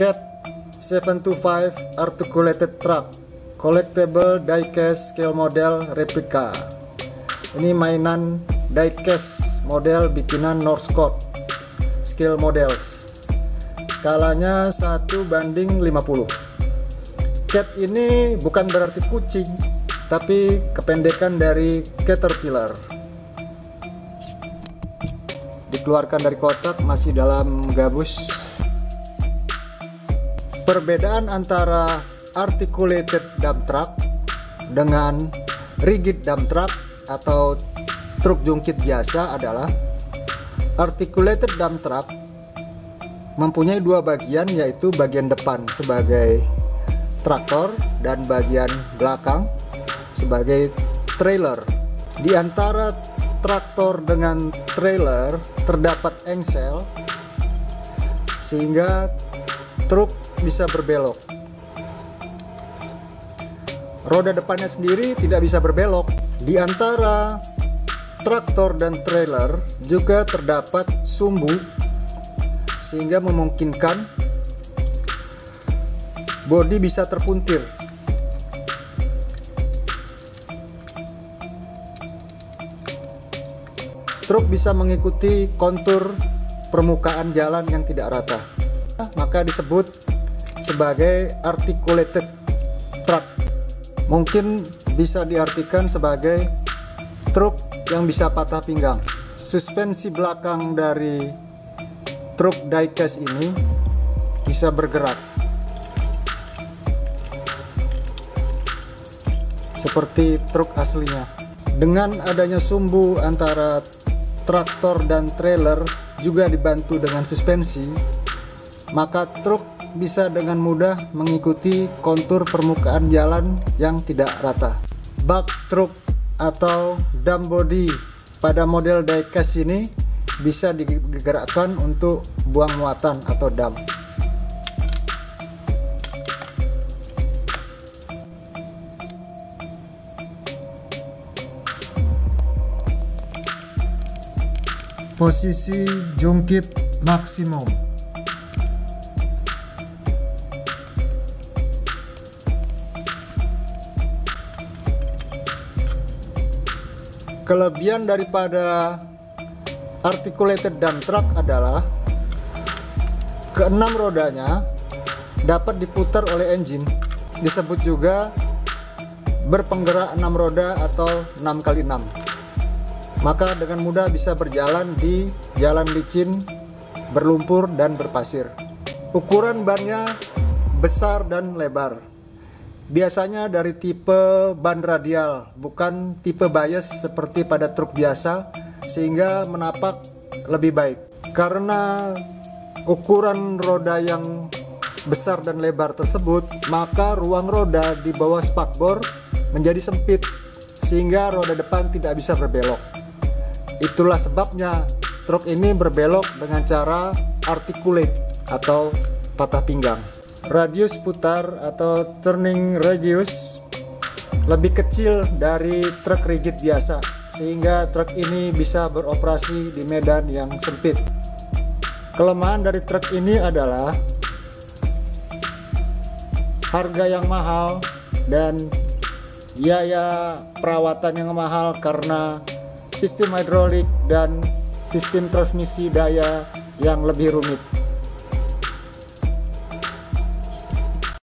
CAT 725 Articulated Truck Collectible Diecast Scale Model Replica. Ini mainan diecast model bikinan Northcote Scale Models. Skalanya 1:50. CAT ini bukan berarti kucing, tapi kependekan dari Caterpillar. Dikeluarkan dari kotak masih dalam gabus. Perbedaan antara articulated dump truck dengan rigid dump truck atau truk jungkit biasa adalah articulated dump truck mempunyai dua bagian, yaitu bagian depan sebagai traktor dan bagian belakang sebagai trailer. Di antara traktor dengan trailer terdapat engsel sehingga truk bisa berbelok. Roda depannya sendiri tidak bisa berbelok. Di antara traktor dan trailer juga terdapat sumbu sehingga memungkinkan bodi bisa terpuntir. Truk bisa mengikuti kontur permukaan jalan yang tidak rata, maka disebut sebagai articulated truck. Mungkin bisa diartikan sebagai truk yang bisa patah pinggang. Suspensi belakang dari truk diecast ini bisa bergerak seperti truk aslinya. Dengan adanya sumbu antara traktor dan trailer juga dibantu dengan suspensi, maka truk bisa dengan mudah mengikuti kontur permukaan jalan yang tidak rata. Bak truk atau dump body pada model diecast ini bisa digerakkan untuk buang muatan atau dump. Posisi jungkit maksimum. Kelebihan daripada articulated dump truck adalah keenam rodanya dapat diputar oleh engine. Disebut juga berpenggerak 6 roda atau 6x6. Maka dengan mudah bisa berjalan di jalan licin, berlumpur dan berpasir. Ukuran bannya besar dan lebar. Biasanya dari tipe ban radial, bukan tipe bias seperti pada truk biasa, sehingga menapak lebih baik. Karena ukuran roda yang besar dan lebar tersebut, maka ruang roda di bawah spakbor menjadi sempit, sehingga roda depan tidak bisa berbelok. Itulah sebabnya truk ini berbelok dengan cara articulate atau patah pinggang. Radius putar atau turning radius lebih kecil dari truk rigid biasa, sehingga truk ini bisa beroperasi di medan yang sempit. Kelemahan dari truk ini adalah harga yang mahal dan biaya perawatan yang mahal karena sistem hidrolik dan sistem transmisi daya yang lebih rumit.